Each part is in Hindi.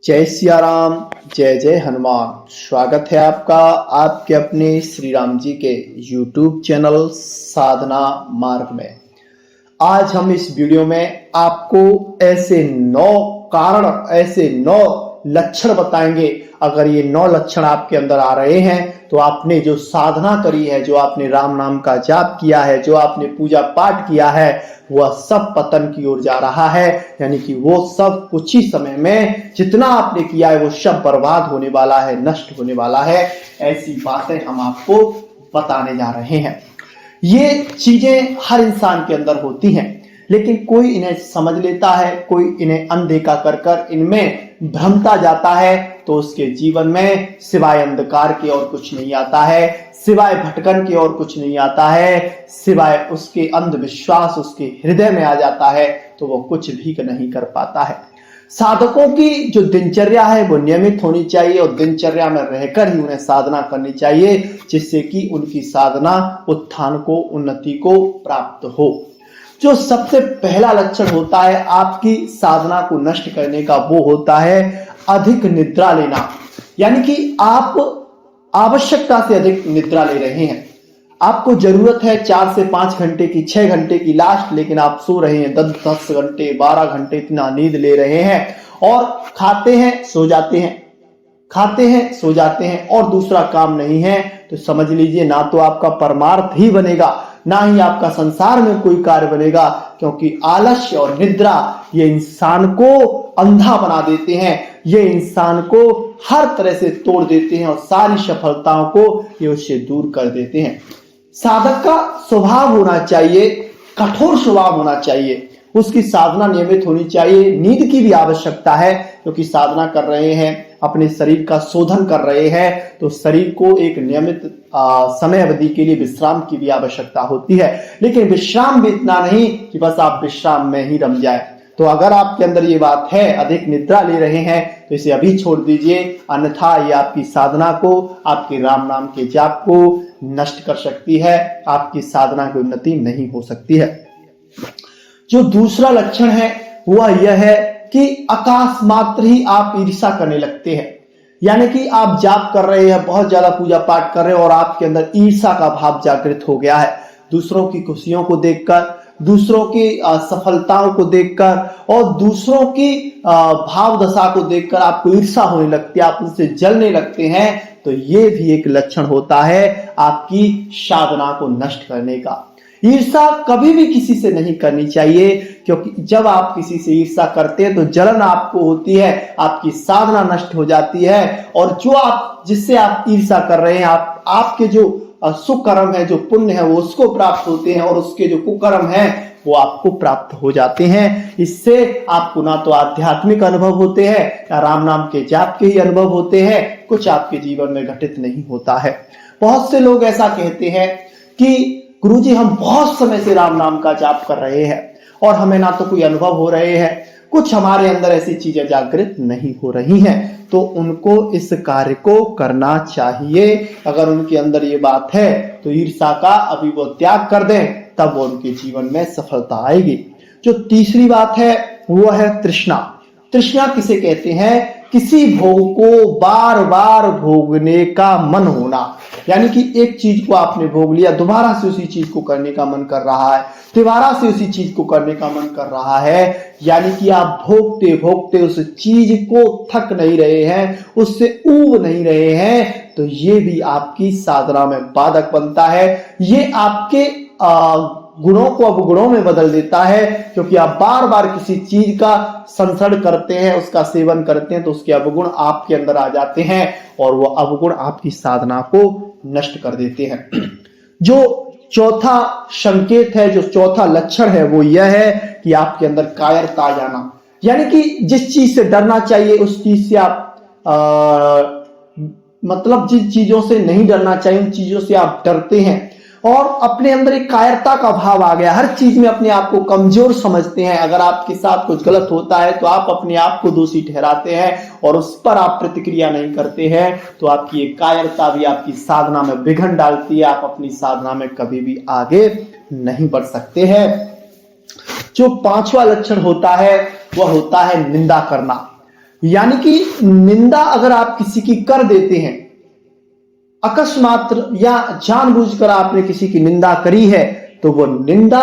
जय सिया राम। जय जय हनुमान। स्वागत है आपका आपके अपने श्री राम जी के YouTube चैनल साधना मार्ग में। आज हम इस वीडियो में आपको ऐसे 9 कारण, ऐसे 9 लक्षण बताएंगे। अगर ये 9 लक्षण आपके अंदर आ रहे हैं तो आपने जो साधना करी है, जो आपने राम नाम का जाप किया है, जो आपने पूजा पाठ किया है, वह सब पतन की ओर जा रहा है। यानी कि वो सब कुछ ही समय में जितना आपने किया है वो सब बर्बाद होने वाला है, नष्ट होने वाला है। ऐसी बातें हम आपको बताने जा रहे हैं। ये चीजें हर इंसान के अंदर होती हैं, लेकिन कोई इन्हें समझ लेता है, कोई इन्हें अनदेखा कर कर इनमें भ्रमता जाता है, तो उसके जीवन में सिवाय अंधकार के और कुछ नहीं आता है, सिवाय भटकन के और कुछ नहीं आता है, सिवाय उसके अंधविश्वास उसके हृदय में आ जाता है, तो वो कुछ भी नहीं कर पाता है। साधकों की जो दिनचर्या है वो नियमित होनी चाहिए और दिनचर्या में रहकर ही उन्हें साधना करनी चाहिए, जिससे कि उनकी साधना उत्थान को, उन्नति को प्राप्त हो। जो सबसे पहला लक्षण होता है आपकी साधना को नष्ट करने का, वो होता है अधिक निद्रा लेना। यानी कि आप आवश्यकता से अधिक निद्रा ले रहे हैं। आपको जरूरत है 4 से 5 घंटे की, 6 घंटे की लास्ट, लेकिन आप सो रहे हैं 10 घंटे, 12 घंटे, इतना नींद ले रहे हैं और खाते हैं सो जाते हैं, खाते हैं सो जाते हैं और दूसरा काम नहीं है। तो समझ लीजिए ना तो आपका परमार्थ ही बनेगा, ना ही आपका संसार में कोई कार्य बनेगा, क्योंकि आलस्य और निद्रा ये इंसान को अंधा बना देते हैं, ये इंसान को हर तरह से तोड़ देते हैं और सारी सफलताओं को ये उससे दूर कर देते हैं। साधक का स्वभाव होना चाहिए, कठोर स्वभाव होना चाहिए, उसकी साधना नियमित होनी चाहिए। नींद की भी आवश्यकता है, क्योंकि साधना कर रहे हैं, अपने शरीर का शोधन कर रहे हैं, तो शरीर को एक नियमित समय अवधि के लिए विश्राम की भी आवश्यकता होती है। लेकिन विश्राम भी इतना नहीं कि बस आप विश्राम में ही रम जाए। तो अगर आपके अंदर ये बात है, अधिक निद्रा ले रहे हैं, तो इसे अभी छोड़ दीजिए, अन्यथा ये आपकी साधना को, आपके राम नाम के जाप को नष्ट कर सकती है, आपकी साधना की उन्नति नहीं हो सकती है। जो दूसरा लक्षण है वह यह है कि आकाश मात्र ही आप ईर्ष्या करने लगते हैं। यानी कि आप जाप कर रहे हैं, बहुत ज्यादा पूजा पाठ कर रहे हैं और आपके अंदर ईर्ष्या का भाव जागृत हो गया है। दूसरों की खुशियों को देखकर, दूसरों की सफलताओं को देखकर और दूसरों की भाव दशा को देखकर आपको ईर्ष्या होने लगती है, आप उनसे जलने लगते हैं। तो ये भी एक लक्षण होता है आपकी साधना को नष्ट करने का। ईर्ष्या कभी भी किसी से नहीं करनी चाहिए, क्योंकि जब आप किसी से ईर्ष्या करते हैं तो जलन आपको होती है, आपकी साधना नष्ट हो जाती है और जो आप जिससे आप ईर्ष्या कर रहे हैं, आपके जो सुकर्म है, जो पुण्य है, वो उसको प्राप्त होते हैं और उसके जो कुकर्म है वो आपको प्राप्त हो जाते हैं। इससे आपको ना तो आध्यात्मिक अनुभव होते हैं, ना राम नाम के जाप के ही अनुभव होते हैं, कुछ आपके जीवन में घटित नहीं होता है। बहुत से लोग ऐसा कहते हैं कि गुरुजी हम बहुत समय से राम नाम का जाप कर रहे हैं और हमें ना तो कोई अनुभव हो रहे हैं, कुछ हमारे अंदर ऐसी चीजें जागृत नहीं हो रही हैं। तो उनको इस कार्य को करना चाहिए। अगर उनके अंदर ये बात है तो ईर्ष्या का अभी वो त्याग कर दें, तब वो उनके जीवन में सफलता आएगी। जो तीसरी बात है वो है तृष्णा। तृष्णा किसे कहते हैं? किसी भोग को बार बार भोगने का मन होना। यानी कि एक चीज को आपने भोग लिया, दोबारा से उसी चीज को करने का मन कर रहा है, दोबारा से उसी चीज को करने का मन कर रहा है। यानी कि आप भोगते भोगते उस चीज को थक नहीं रहे हैं, उससे ऊब नहीं रहे हैं, तो ये भी आपकी साधना में बाधक बनता है। ये आपके गुणों को अवगुणों में बदल देता है, क्योंकि आप बार बार किसी चीज का संसर्ग करते हैं, उसका सेवन करते हैं, तो उसके अवगुण आपके अंदर आ जाते हैं और वो अवगुण आपकी साधना को नष्ट कर देते हैं। जो चौथा संकेत है, जो चौथा लक्षण है, वो यह है कि आपके अंदर कायरता आ जाना। यानी कि जिस चीज से डरना चाहिए उस चीज से आप मतलब जिन चीजों से नहीं डरना चाहिए उन चीजों से आप डरते हैं और अपने अंदर एक कायरता का भाव आ गया। हर चीज में अपने आप को कमजोर समझते हैं। अगर आपके साथ कुछ गलत होता है तो आप अपने आप को दोषी ठहराते हैं और उस पर आप प्रतिक्रिया नहीं करते हैं। तो आपकी एक कायरता भी आपकी साधना में विघ्न डालती है, आप अपनी साधना में कभी भी आगे नहीं बढ़ सकते हैं। जो पांचवा लक्षण होता है वह होता है निंदा करना। यानी कि निंदा अगर आप किसी की कर देते हैं, अकस्मात या जानबूझकर आपने किसी की निंदा करी है, तो वो निंदा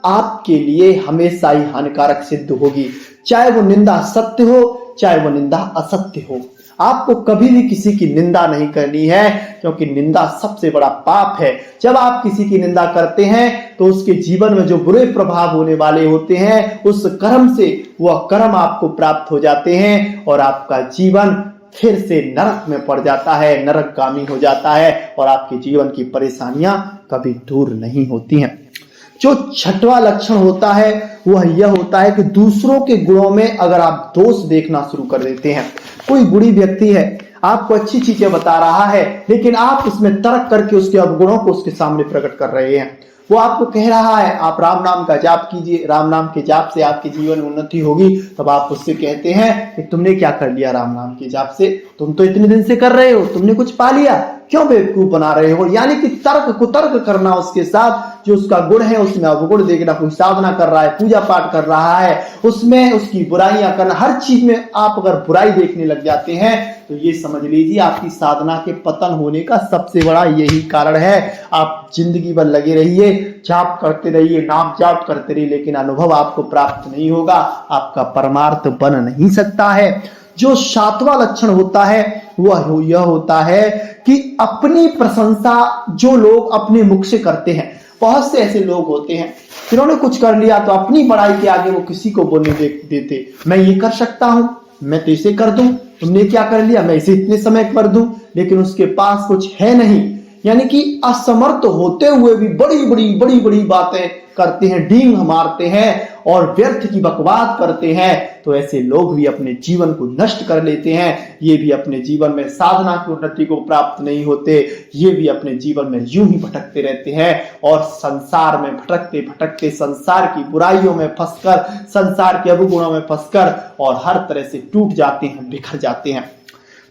आपके लिए हमेशा ही हानिकारक सिद्ध होगी। चाहे वो निंदा सत्य हो, चाहे वो निंदा असत्य हो। आपको कभी भी किसी की निंदा नहीं करनी है, क्योंकि निंदा सबसे बड़ा पाप है। जब आप किसी की निंदा करते हैं तो उसके जीवन में जो बुरे प्रभाव होने वाले होते हैं, उस कर्म से वह कर्म आपको प्राप्त हो जाते हैं और आपका जीवन फिर से नरक में पड़ जाता है, नरकगामी हो जाता है और आपके जीवन की परेशानियां कभी दूर नहीं होती हैं। जो छठवां लक्षण होता है वह यह होता है कि दूसरों के गुणों में अगर आप दोष देखना शुरू कर देते हैं। कोई बुरी व्यक्ति है, आपको अच्छी चीजें बता रहा है, लेकिन आप उसमें तर्क करके उसके अवगुणों को उसके सामने प्रकट कर रहे हैं। वो आपको कह रहा है आप राम नाम का जाप कीजिए, राम नाम के जाप से आपके जीवन में उन्नति होगी, तब आप उससे कहते हैं कि तुमने क्या कर लिया राम नाम के जाप से, तुम तो इतने दिन से कर रहे हो, तुमने कुछ पा लिया, क्यों बेवकूफ बना रहे हो। यानी कि तर्क कुतर्क करना उसके साथ, जो उसका गुण है उसमें अवगुण देखना। कोई साधना कर रहा है, पूजा पाठ कर रहा है, उसमें उसकी बुराइयां करना, हर चीज में आप अगर बुराई देखने लग जाते हैं तो ये समझ लीजिए आपकी साधना के पतन होने का सबसे बड़ा यही कारण है। आप जिंदगी भर लगे रहिए, जाप करते रहिए, नाम जाप करते रहिए, लेकिन अनुभव आपको प्राप्त नहीं होगा, आपका परमार्थ बन नहीं सकता है। जो सातवां लक्षण होता है वह यह होता है कि अपनी प्रशंसा जो लोग अपने मुख से करते हैं। बहुत से ऐसे लोग होते हैं जिन्होंने कुछ कर लिया तो अपनी बड़ाई के आगे वो किसी को बोलने देते, मैं ये कर सकता हूं, मैं तो इसे कर दूं, तुमने क्या कर लिया, मैं इसे इतने समय कर दूं, लेकिन उसके पास कुछ है नहीं। यानी कि असमर्थ होते हुए भी बड़ी बड़ी बातें करते हैं, डींग मारते हैं और व्यर्थ की बकवास करते हैं। तो ऐसे लोग भी अपने जीवन को नष्ट कर लेते हैं। ये भी अपने जीवन में साधना की उन्नति को प्राप्त नहीं होते, ये भी अपने जीवन में यूं ही भटकते रहते हैं और संसार में भटकते भटकते संसार की बुराइयों में फंसकर, संसार के अवगुणों में फंसकर और हर तरह से टूट जाते हैं, बिखर जाते हैं।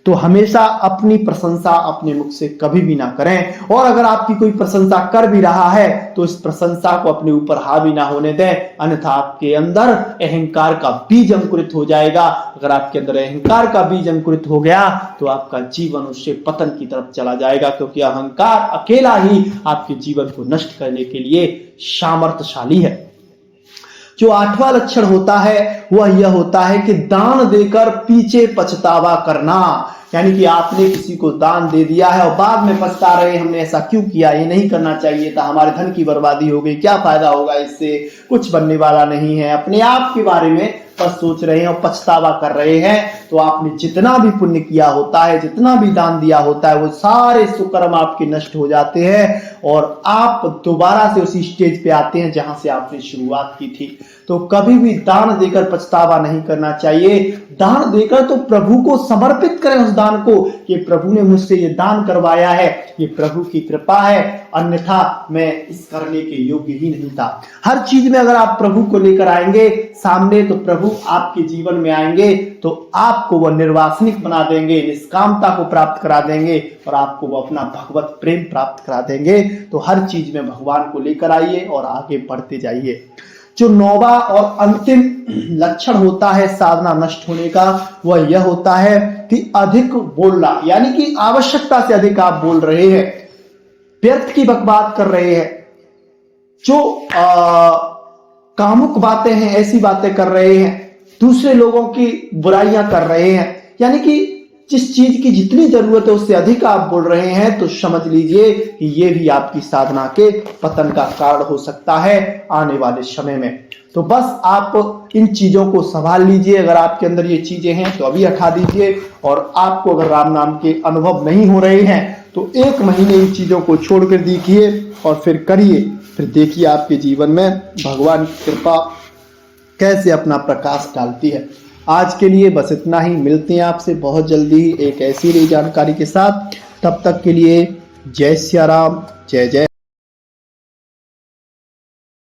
तो हमेशा अपनी प्रशंसा अपने मुख से कभी भी ना करें, और अगर आपकी कोई प्रशंसा कर भी रहा है तो इस प्रशंसा को अपने ऊपर हावी ना होने दें, अन्यथा आपके अंदर अहंकार का बीज अंकुरित हो जाएगा। अगर आपके अंदर अहंकार का बीज अंकुरित हो गया तो आपका जीवन उससे पतन की तरफ चला जाएगा, क्योंकि अहंकार अकेला ही आपके जीवन को नष्ट करने के लिए सामर्थ्यशाली है। जो आठवां लक्षण होता है वह यह होता है कि दान देकर पीछे पछतावा करना। यानी कि आपने किसी को दान दे दिया है और बाद में पछता रहे, हमने ऐसा क्यों किया, ये नहीं करना चाहिए था, हमारे धन की बर्बादी हो गई, क्या फायदा होगा इससे, कुछ बनने वाला नहीं है। अपने आप के बारे में बस सोच रहे हैं और पछतावा कर रहे हैं। तो आपने जितना भी पुण्य किया होता है, जितना भी दान दिया होता है, वो सारे सुकर्म आपके नष्ट हो जाते हैं और आप दोबारा से उसी स्टेज पे आते हैं जहां से आपने शुरुआत की थी। तो कभी भी दान देकर पछतावा नहीं करना चाहिए। दान देकर तो प्रभु को समर्पित करें उस दान को, कि प्रभु ने मुझसे ये दान करवाया है, ये प्रभु की कृपा है, अन्यथा मैं इस करने के योग्य ही नहीं था। हर चीज में अगर आप प्रभु को लेकर आएंगे सामने, तो प्रभु आपके जीवन में आएंगे तो आपको वह निर्वासनिक बना देंगे, निष्कामता को प्राप्त करा देंगे और आपको वो अपना भगवत प्रेम प्राप्त करा देंगे। तो हर चीज में भगवान को लेकर आइए और आगे बढ़ते जाइए। जो नौवां और अंतिम लक्षण होता है साधना नष्ट होने का, वह यह होता है कि अधिक बोलना। यानी कि आवश्यकता से अधिक आप बोल रहे हैं, व्यर्थ की बकवास कर रहे हैं, जो कामुक बातें हैं ऐसी बातें कर रहे हैं, दूसरे लोगों की बुराइयां कर रहे हैं। यानी कि जिस चीज की जितनी जरूरत है उससे अधिक आप बोल रहे हैं, तो समझ लीजिए कि ये भी आपकी साधना के पतन का कारण हो सकता है आने वाले समय में। तो बस आप इन चीजों को संभाल लीजिए। अगर आपके अंदर ये चीजें हैं तो अभी हटा दीजिए, और आपको अगर राम नाम के अनुभव नहीं हो रहे हैं तो 1 महीने इन चीजों को छोड़कर देखिए और फिर करिए, फिर देखिए आपके जीवन में भगवान की कृपा कैसे अपना प्रकाश डालती है। आज के लिए बस इतना ही, मिलते हैं आपसे बहुत जल्दी एक ऐसी नई जानकारी के साथ। तब तक के लिए जय सिया राम, जय जय।